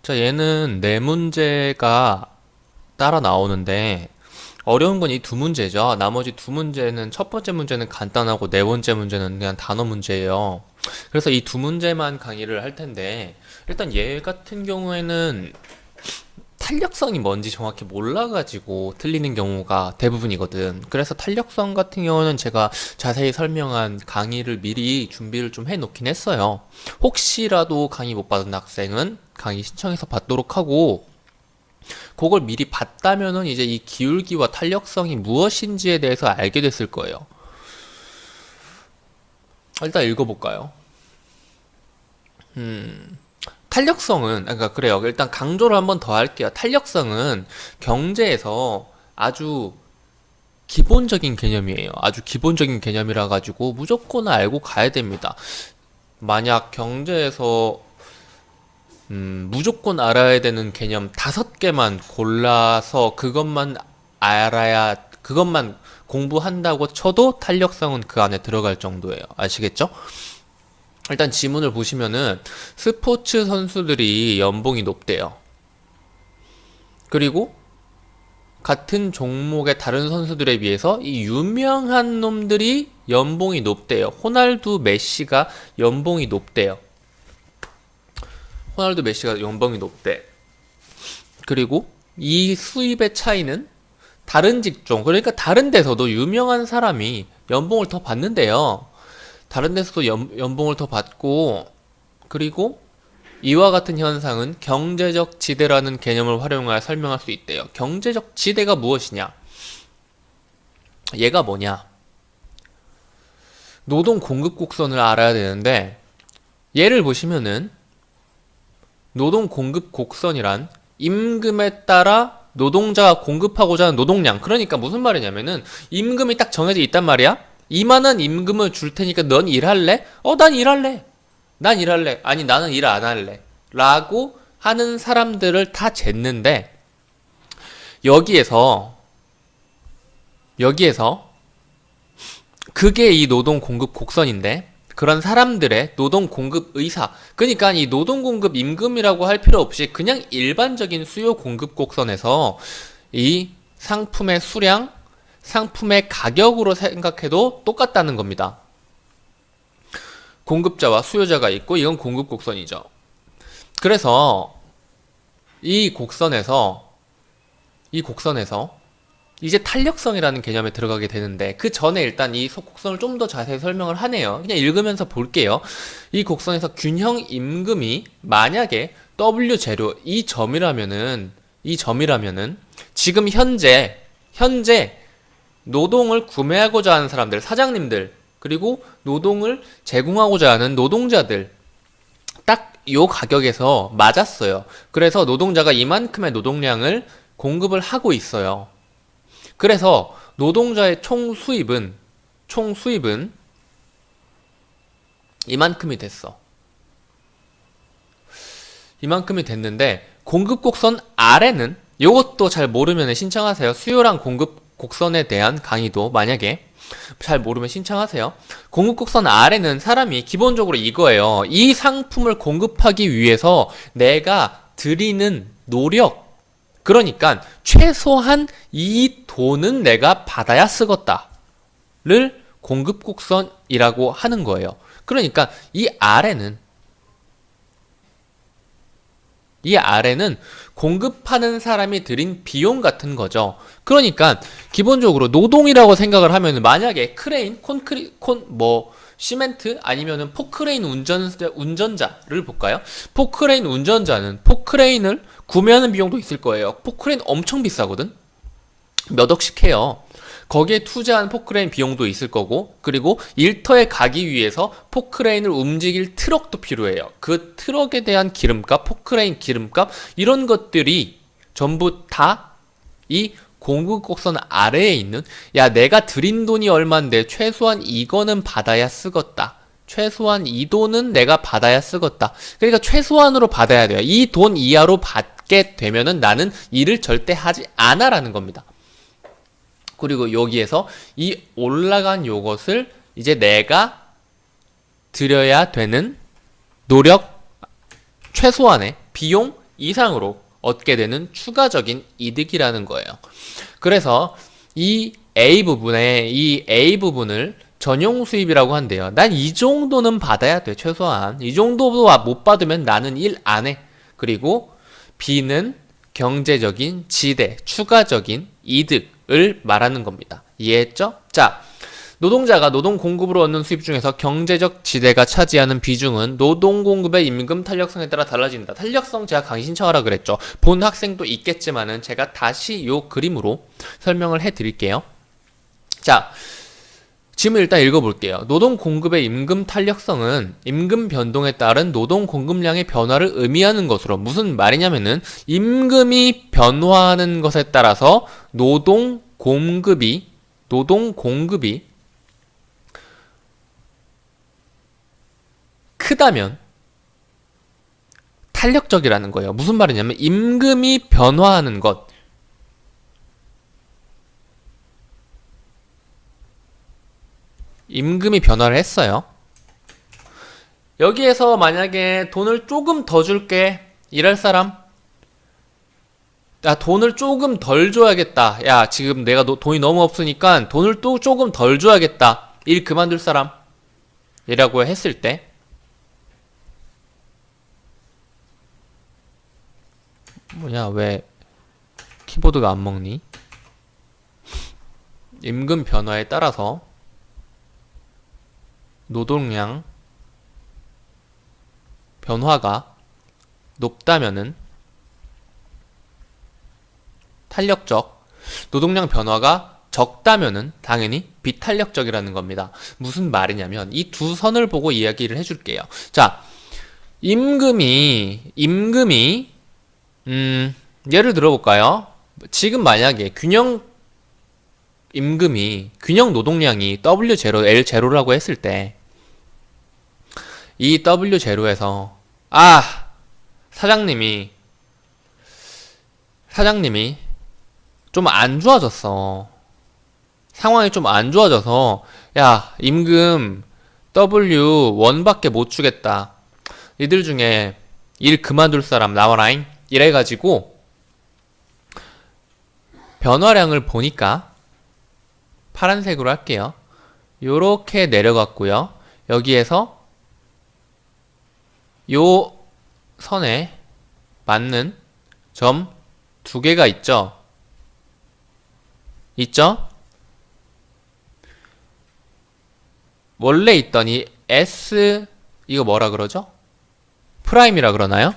자, 얘는 네 문제가 따라 나오는데 어려운 건 이 두 문제죠. 나머지 두 문제는 첫 번째 문제는 간단하고 네 번째 문제는 그냥 단어 문제예요. 그래서 이 두 문제만 강의를 할 텐데 일단 얘 같은 경우에는 탄력성이 뭔지 정확히 몰라가지고 틀리는 경우가 대부분이거든. 그래서 탄력성 같은 경우는 제가 자세히 설명한 강의를 미리 준비를 좀 해놓긴 했어요. 혹시라도 강의 못 받은 학생은 강의 신청해서 받도록 하고, 그걸 미리 봤다면은 이제 이 기울기와 탄력성이 무엇인지에 대해서 알게 됐을 거예요. 일단 읽어볼까요? 탄력성은, 그러니까 그래요. 일단 강조를 한번 더 할게요. 탄력성은 경제에서 아주 기본적인 개념이에요. 아주 기본적인 개념이라 가지고 무조건 알고 가야 됩니다. 만약 경제에서 무조건 알아야 되는 개념 5개만 골라서 그것만 공부한다고 쳐도 탄력성은 그 안에 들어갈 정도예요. 아시겠죠? 일단 지문을 보시면은 스포츠 선수들이 연봉이 높대요. 그리고 같은 종목의 다른 선수들에 비해서 이 유명한 놈들이 연봉이 높대요. 호날두 메시가 연봉이 높대요. 호날두 메시가 연봉이 높대. 그리고 이 수입의 차이는 다른 직종, 그러니까 다른 데서도 유명한 사람이 연봉을 더 받는데요. 다른 데서도 연봉을 더 받고, 그리고 이와 같은 현상은 경제적 지대라는 개념을 활용하여 설명할 수 있대요. 경제적 지대가 무엇이냐? 얘가 뭐냐? 노동 공급 곡선을 알아야 되는데, 얘를 보시면은 노동 공급 곡선이란 임금에 따라 노동자가 공급하고자 하는 노동량. 그러니까 무슨 말이냐면은 임금이 딱 정해져 있단 말이야. 이만한 임금을 줄 테니까 넌 일할래? 난 일할래. 난 일할래. 아니 나는 일 안 할래. 라고 하는 사람들을 다 쟀는데 여기에서 그게 이 노동 공급 곡선인데 그런 사람들의 노동 공급 의사, 그러니까 이 노동 공급 임금이라고 할 필요 없이 그냥 일반적인 수요 공급 곡선에서 이 상품의 수량, 상품의 가격으로 생각해도 똑같다는 겁니다. 공급자와 수요자가 있고 이건 공급 곡선이죠. 그래서 이 곡선에서 이제 탄력성이라는 개념에 들어가게 되는데 그 전에 일단 이 곡선을 좀 더 자세히 설명을 하네요. 그냥 읽으면서 볼게요. 이 곡선에서 균형 임금이 만약에 W 재료 이 점이라면은 지금 현재 노동을 구매하고자 하는 사람들, 사장님들, 그리고 노동을 제공하고자 하는 노동자들 딱 요 가격에서 맞았어요. 그래서 노동자가 이만큼의 노동량을 공급을 하고 있어요. 그래서 노동자의 총 수입은 이만큼이 됐어. 이만큼이 됐는데 공급 곡선 아래는 요것도 잘 모르면 신청하세요. 수요랑 공급 곡선에 대한 강의도 만약에 잘 모르면 신청하세요. 공급 곡선 아래는 사람이 기본적으로 이거예요. 이 상품을 공급하기 위해서 내가 들이는 노력, 그러니까 최소한 이 돈은 내가 받아야 쓰겄다를 공급곡선이라고 하는 거예요. 그러니까 이 아래는 공급하는 사람이 들인 비용 같은 거죠. 그러니까 기본적으로 노동이라고 생각을 하면 만약에 크레인, 시멘트 아니면은 포크레인 운전자를 볼까요? 포크레인 운전자는 포크레인을 구매하는 비용도 있을 거예요. 포크레인 엄청 비싸거든? 몇 억씩 해요. 거기에 투자한 포크레인 비용도 있을 거고, 그리고 일터에 가기 위해서 포크레인을 움직일 트럭도 필요해요. 그 트럭에 대한 기름값, 포크레인 기름값, 이런 것들이 전부 다 이 공급곡선 아래에 있는, 야, 내가 들인 돈이 얼만데 최소한 이거는 받아야 쓰겄다. 최소한 이 돈은 내가 받아야 쓰겄다. 그러니까 최소한으로 받아야 돼요. 이 돈 이하로 받게 되면은 나는 일을 절대 하지 않아라는 겁니다. 그리고 여기에서 이 올라간 요것을 이제 내가 들여야 되는 노력, 최소한의 비용 이상으로 얻게 되는 추가적인 이득이라는 거예요. 그래서 이 A 부분을 전용 수입이라고 한대요. 난 이 정도는 받아야 돼, 최소한. 이 정도도 못 받으면 나는 일 안 해. 그리고 B는 경제적인 지대, 추가적인 이득을 말하는 겁니다. 이해했죠? 자, 노동자가 노동 공급으로 얻는 수입 중에서 경제적 지대가 차지하는 비중은 노동 공급의 임금 탄력성에 따라 달라진다. 탄력성 제가 강의 신청하라 그랬죠. 본 학생도 있겠지만은 제가 다시 요 그림으로 설명을 해 드릴게요. 자, 지금 일단 읽어볼게요. 노동 공급의 임금 탄력성은 임금 변동에 따른 노동 공급량의 변화를 의미하는 것으로, 무슨 말이냐면은 임금이 변화하는 것에 따라서 노동 공급이 크다면 탄력적이라는 거예요. 무슨 말이냐면 임금이 변화하는 것, 임금이 변화를 했어요. 여기에서 만약에 돈을 조금 더 줄게, 일할 사람? 야, 돈을 조금 덜 줘야겠다. 야, 지금 내가 돈이 너무 없으니까 돈을 또 조금 덜 줘야겠다. 일 그만둘 사람? 이라고 했을 때 뭐냐, 왜 키보드가 안 먹니? 임금 변화에 따라서 노동량 변화가 높다면은 탄력적, 노동량 변화가 적다면은 당연히 비탄력적이라는 겁니다. 무슨 말이냐면 이 두 선을 보고 이야기를 해줄게요. 자, 임금이 예를 들어볼까요? 지금 만약에 균형 노동량이 W0, L0라고 했을 때 이 W0에서 사장님이 좀 안 좋아졌어. 상황이 좀 안 좋아져서 야, 임금 W1밖에 못 주겠다. 이들 중에 일 그만둘 사람 나와라잉. 이래가지고 변화량을 보니까 파란색으로 할게요. 요렇게 내려갔고요. 여기에서 요 선에 맞는 점 두 개가 있죠? 원래 있던 이 S, 이거 뭐라 그러죠? 프라임이라 그러나요?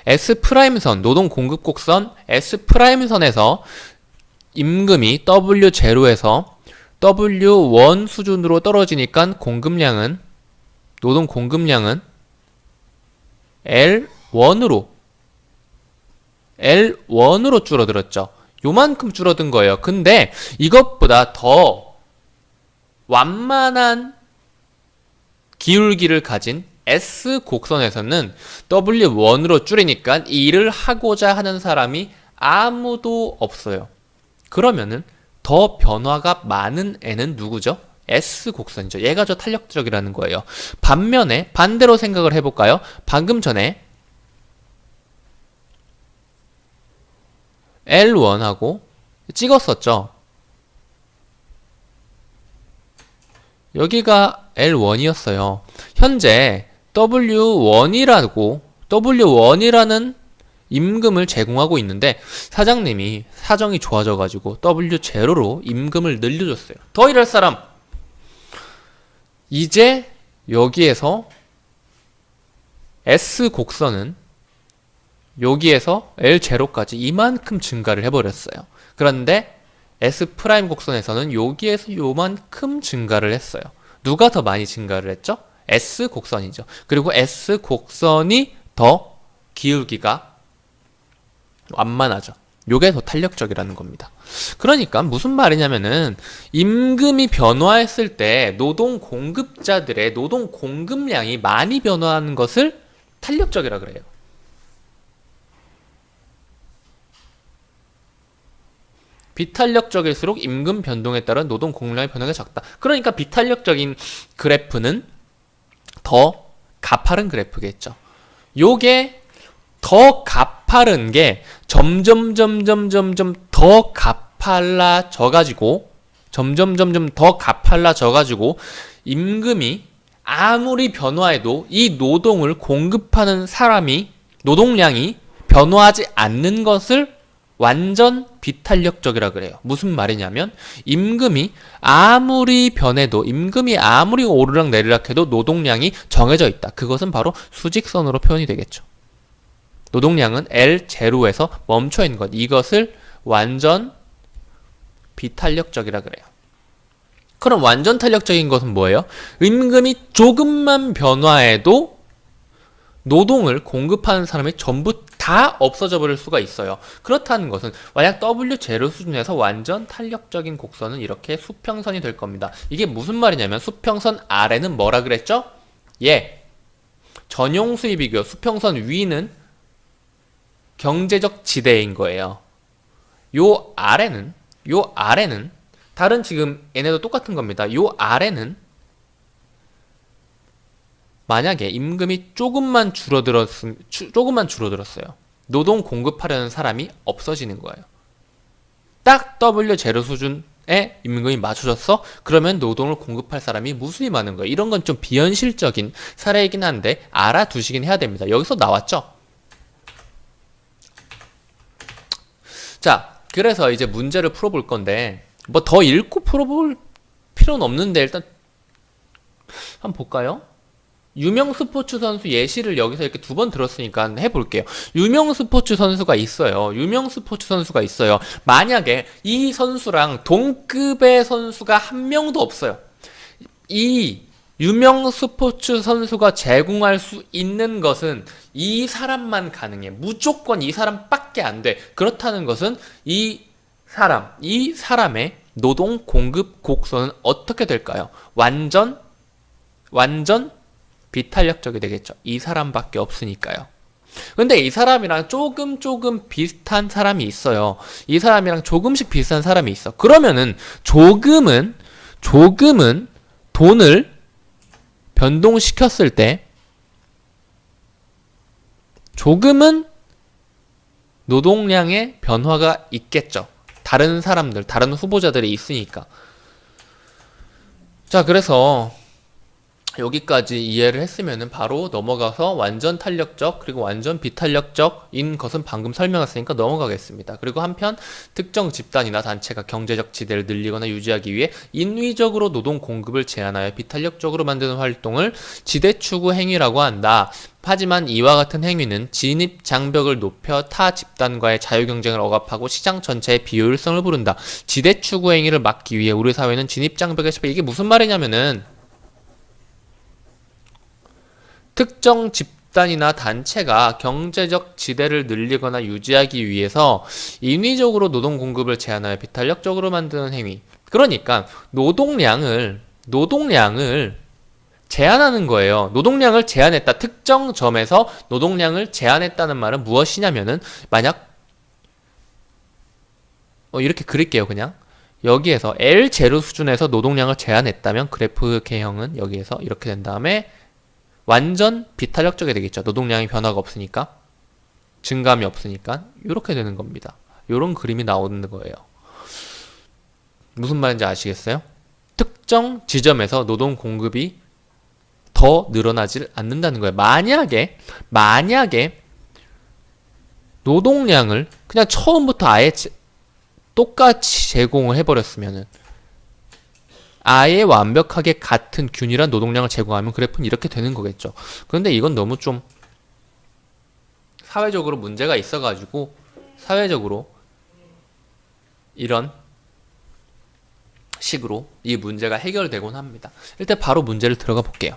S 프라임선, 노동 공급 곡선 S 프라임선에서 임금이 W0에서 W1 수준으로 떨어지니까 노동 공급량은 L1으로 줄어들었죠. 요만큼 줄어든 거예요. 근데 이것보다 더 완만한 기울기를 가진 S 곡선에서는 W1으로 줄이니까 일을 하고자 하는 사람이 아무도 없어요. 그러면은 더 변화가 많은 애는 누구죠? S 곡선이죠. 얘가 더 탄력적이라는 거예요. 반면에 반대로 생각을 해볼까요? 방금 전에 L1하고 찍었었죠. 여기가 L1이었어요. 현재 W1이라는 임금을 제공하고 있는데 사장님이 사정이 좋아져가지고 W0로 임금을 늘려줬어요. 더 일할 사람! 이제 여기에서 S 곡선은 여기에서 L0까지 이만큼 증가를 해버렸어요. 그런데 S 프라임 곡선에서는 여기에서 요만큼 증가를 했어요. 누가 더 많이 증가를 했죠? S 곡선이죠. 그리고 S 곡선이 더 기울기가 완만하죠. 요게 더 탄력적이라는 겁니다. 그러니까 무슨 말이냐면은 임금이 변화했을 때 노동 공급자들의 노동 공급량이 많이 변화하는 것을 탄력적이라 그래요. 비탄력적일수록 임금 변동에 따른 노동 공급량의 변화가 작다. 그러니까 비탄력적인 그래프는 더 가파른 그래프겠죠. 요게 더 가파른 가파른 게 점점 더 가팔라져가지고 더 가팔라져가지고 임금이 아무리 변화해도 이 노동을 공급하는 사람이 노동량이 변화하지 않는 것을 완전 비탄력적이라 그래요. 무슨 말이냐면 임금이 아무리 변해도 임금이 아무리 오르락 내리락 해도 노동량이 정해져 있다. 그것은 바로 수직선으로 표현이 되겠죠. 노동량은 L0에서 멈춰 있는 것. 이것을 완전 비탄력적이라 그래요. 그럼 완전 탄력적인 것은 뭐예요? 임금이 조금만 변화해도 노동을 공급하는 사람이 전부 다 없어져 버릴 수가 있어요. 그렇다는 것은 만약 W0 수준에서 완전 탄력적인 곡선은 이렇게 수평선이 될 겁니다. 이게 무슨 말이냐면 수평선 아래는 뭐라 그랬죠? 예, 전용 수입이고요. 수평선 위는 경제적 지대인 거예요. 요 아래는 다른 지금 얘네도 똑같은 겁니다. 요 아래는 만약에 임금이 조금만 줄어들었어요. 노동 공급하려는 사람이 없어지는 거예요. 딱 W0 수준에 임금이 맞춰졌어? 그러면 노동을 공급할 사람이 무수히 많은 거예요. 이런 건 좀 비현실적인 사례이긴 한데 알아두시긴 해야 됩니다. 여기서 나왔죠? 자, 그래서 이제 문제를 풀어볼 건데 뭐 더 읽고 풀어볼 필요는 없는데 일단 한번 볼까요? 유명 스포츠 선수 예시를 여기서 이렇게 두 번 들었으니까 해볼게요. 유명 스포츠 선수가 있어요. 만약에 이 선수랑 동급의 선수가 한 명도 없어요. 이 유명 스포츠 선수가 제공할 수 있는 것은 이 사람만 가능해. 무조건 이 사람밖에 안 돼. 그렇다는 것은 이 사람의 노동 공급 곡선은 어떻게 될까요? 완전 비탄력적이 되겠죠. 이 사람밖에 없으니까요. 근데 이 사람이랑 조금 비슷한 사람이 있어요. 이 사람이랑 조금씩 비슷한 사람이 있어. 그러면은 조금은 돈을 변동시켰을 때 조금은 노동량의 변화가 있겠죠. 다른 사람들, 다른 후보자들이 있으니까. 자, 그래서 여기까지 이해를 했으면은 바로 넘어가서 완전 탄력적 그리고 완전 비탄력적인 것은 방금 설명했으니까 넘어가겠습니다. 그리고 한편 특정 집단이나 단체가 경제적 지대를 늘리거나 유지하기 위해 인위적으로 노동 공급을 제한하여 비탄력적으로 만드는 활동을 지대 추구 행위라고 한다. 하지만 이와 같은 행위는 진입 장벽을 높여 타 집단과의 자유경쟁을 억압하고 시장 전체의 비효율성을 부른다. 지대 추구 행위를 막기 위해 우리 사회는 진입 장벽에 서 이게 무슨 말이냐면은 특정 집단이나 단체가 경제적 지대를 늘리거나 유지하기 위해서 인위적으로 노동 공급을 제한하여 비탄력적으로 만드는 행위. 그러니까 노동량을 제한하는 거예요. 노동량을 제한했다. 특정 점에서 노동량을 제한했다는 말은 무엇이냐면은 만약 이렇게 그릴게요. 그냥 여기에서 L0 수준에서 노동량을 제한했다면 그래프 K형은 여기에서 이렇게 된 다음에 완전 비탄력적이 되겠죠. 노동량의 변화가 없으니까, 증감이 없으니까 이렇게 되는 겁니다. 이런 그림이 나오는 거예요. 무슨 말인지 아시겠어요? 특정 지점에서 노동 공급이 더 늘어나질 않는다는 거예요. 만약에 노동량을 그냥 처음부터 아예 똑같이 제공을 해버렸으면은 아예 완벽하게 같은 균일한 노동량을 제공하면 그래프는 이렇게 되는 거겠죠. 그런데 이건 너무 좀 사회적으로 문제가 있어가지고 사회적으로 이런 식으로 이 문제가 해결되곤 합니다. 일단 바로 문제를 들어가 볼게요.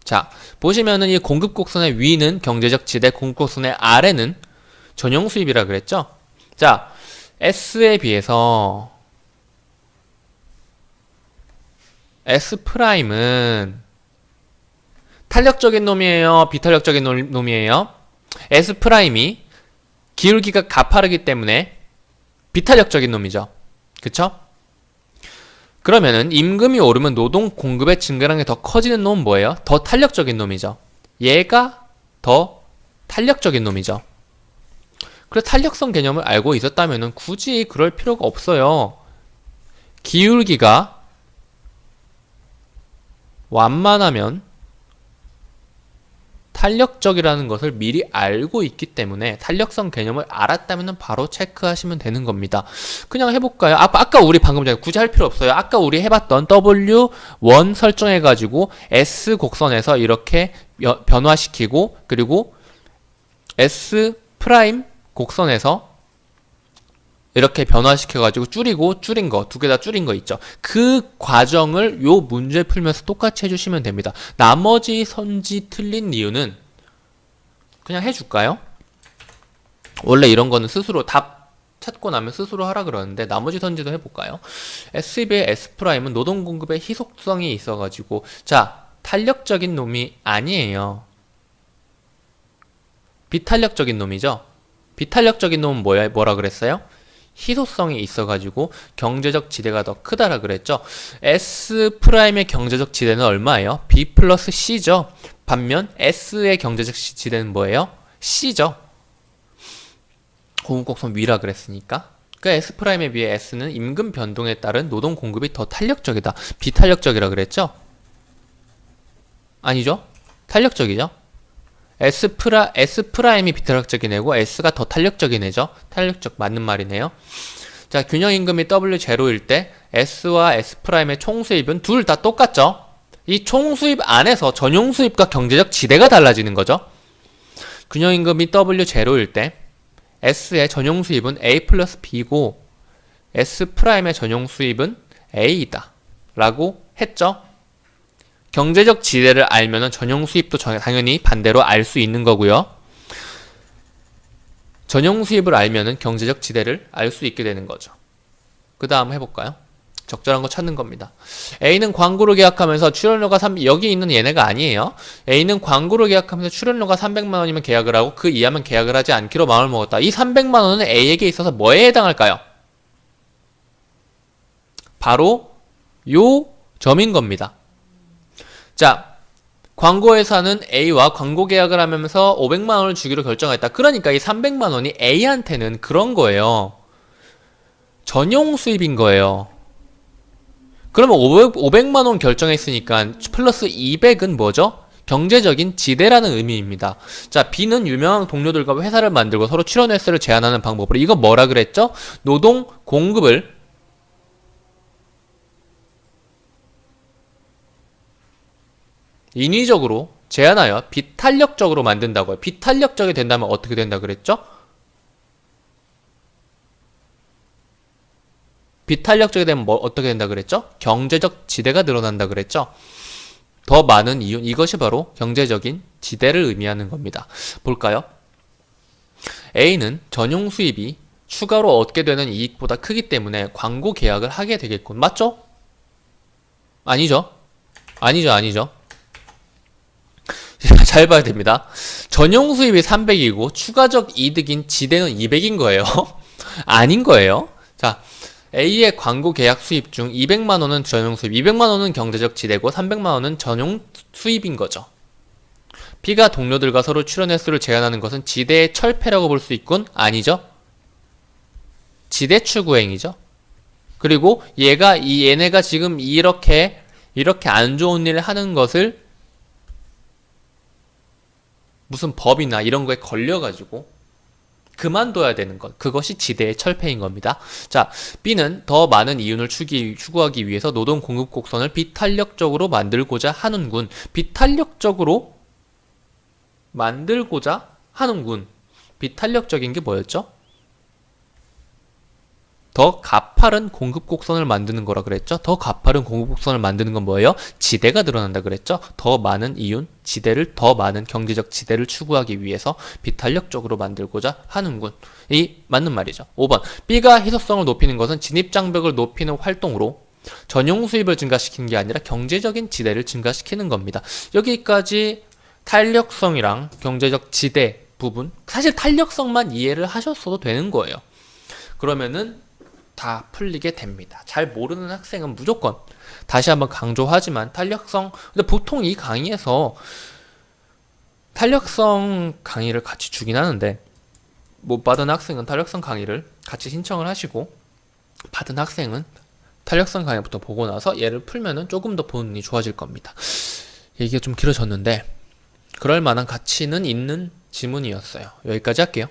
자, 보시면은 이 공급 곡선의 위는 경제적 지대, 공급 곡선의 아래는 전용 수입이라 그랬죠? 자, S에 비해서 S'은 탄력적인 놈이에요? 비탄력적인 놈이에요? S'이 기울기가 가파르기 때문에 비탄력적인 놈이죠. 그쵸? 그러면은 임금이 오르면 노동 공급의 증가량이 더 커지는 놈은 뭐예요? 더 탄력적인 놈이죠. 얘가 더 탄력적인 놈이죠. 그래서 탄력성 개념을 알고 있었다면 굳이 그럴 필요가 없어요. 기울기가 완만하면 탄력적이라는 것을 미리 알고 있기 때문에 탄력성 개념을 알았다면 바로 체크하시면 되는 겁니다. 그냥 해볼까요? 아까 우리 방금 전에 굳이 할 필요 없어요. 아까 우리 해봤던 W1 설정해가지고 S 곡선에서 이렇게 변화시키고, 그리고 S 프라임 곡선에서 이렇게 변화시켜가지고 줄인 거, 두 개 다 줄인 거 있죠. 그 과정을 요 문제 풀면서 똑같이 해주시면 됩니다. 나머지 선지 틀린 이유는 그냥 해줄까요? 원래 이런 거는 스스로 답 찾고 나면 스스로 하라 그러는데 나머지 선지도 해볼까요? SB의 S'은 노동 공급의 희속성이 있어가지고, 자, 탄력적인 놈이 아니에요. 비탄력적인 놈이죠? 비탄력적인 놈은 뭐라 그랬어요? 희소성이 있어가지고 경제적 지대가 더 크다라 그랬죠. S'의 경제적 지대는 얼마예요? B 플러스 C죠. 반면 S의 경제적 지대는 뭐예요? C죠. 공급곡선 위라 그랬으니까. 그러니까 S'에 비해 S는 임금 변동에 따른 노동 공급이 더 탄력적이다. 비탄력적이라 그랬죠? 아니죠? 탄력적이죠? S'이 비탄력적인 애고 S가 더 탄력적인 애죠. 탄력적 맞는 말이네요. 자, 균형임금이 W0일 때 S와 S'의 총수입은 둘 다 똑같죠. 이 총수입 안에서 전용수입과 경제적 지대가 달라지는 거죠. 균형임금이 W0일 때 S의 전용수입은 A 플러스 B고 S'의 전용수입은 A이다 라고 했죠. 경제적 지대를 알면은 전용 수입도 당연히 반대로 알 수 있는 거고요. 전용 수입을 알면은 경제적 지대를 알 수 있게 되는 거죠. 그 다음 해볼까요? 적절한 거 찾는 겁니다. A는 광고를 계약하면서 출연료가 여기 있는 얘네가 아니에요. A는 광고를 계약하면서 출연료가 300만 원이면 계약을 하고 그 이하면 계약을 하지 않기로 마음을 먹었다. 이 300만 원은 A에게 있어서 뭐에 해당할까요? 바로 요 점인 겁니다. 자, 광고회사는 A와 광고 계약을 하면서 500만 원을 주기로 결정했다. 그러니까 이 300만 원이 A한테는 그런 거예요. 전용 수입인 거예요. 그러면 500만 원 결정했으니까 플러스 200은 뭐죠? 경제적인 지대라는 의미입니다. 자, B는 유명한 동료들과 회사를 만들고 서로 출연 횟수를 제한하는 방법으로, 이거 뭐라 그랬죠? 노동 공급을 인위적으로 제한하여 비탄력적으로 만든다고요. 비탄력적이 된다면 어떻게 된다 그랬죠? 비탄력적이 되면 어떻게 된다 그랬죠? 경제적 지대가 늘어난다 그랬죠? 더 많은 이윤, 이것이 바로 경제적인 지대를 의미하는 겁니다. 볼까요? A는 전용 수입이 추가로 얻게 되는 이익보다 크기 때문에 광고 계약을 하게 되겠군. 맞죠? 아니죠? 아니죠. 잘 봐야 됩니다. 전용 수입이 300이고 추가적 이득인 지대는 200인 거예요. 아닌 거예요. 자, A의 광고 계약 수입 중 200만 원은 전용 수입, 200만 원은 경제적 지대고 300만 원은 전용 수입인 거죠. B가 동료들과 서로 출연 횟수를 제한하는 것은 지대의 철폐라고 볼 수 있군? 아니죠. 지대 추구행위죠. 그리고 얘네가 지금 이렇게 안 좋은 일을 하는 것을 무슨 법이나 이런 거에 걸려가지고 그만둬야 되는 것, 그것이 지대의 철폐인 겁니다. 자, B는 더 많은 이윤을 추구하기 위해서 노동 공급 곡선을 비탄력적으로 만들고자 하는군. 비탄력적으로 만들고자 하는군. 비탄력적인 게 뭐였죠? 더 가파른 공급 곡선을 만드는 거라 그랬죠? 더 가파른 공급 곡선을 만드는 건 뭐예요? 지대가 늘어난다 그랬죠? 더 많은 이윤, 더 많은 경제적 지대를 추구하기 위해서 비탄력적으로 만들고자 하는군. 이 맞는 말이죠. 5번. B가 희소성을 높이는 것은 진입장벽을 높이는 활동으로 전용 수입을 증가시키는 게 아니라 경제적인 지대를 증가시키는 겁니다. 여기까지 탄력성이랑 경제적 지대 부분, 사실 탄력성만 이해를 하셨어도 되는 거예요. 그러면은 다 풀리게 됩니다. 잘 모르는 학생은 무조건, 다시 한번 강조하지만 탄력성, 근데 보통 이 강의에서 탄력성 강의를 같이 주긴 하는데 못 받은 학생은 탄력성 강의를 같이 신청을 하시고, 받은 학생은 탄력성 강의부터 보고 나서 얘를 풀면은 조금 더 본인이 좋아질 겁니다. 얘기가 좀 길어졌는데 그럴 만한 가치는 있는 지문이었어요. 여기까지 할게요.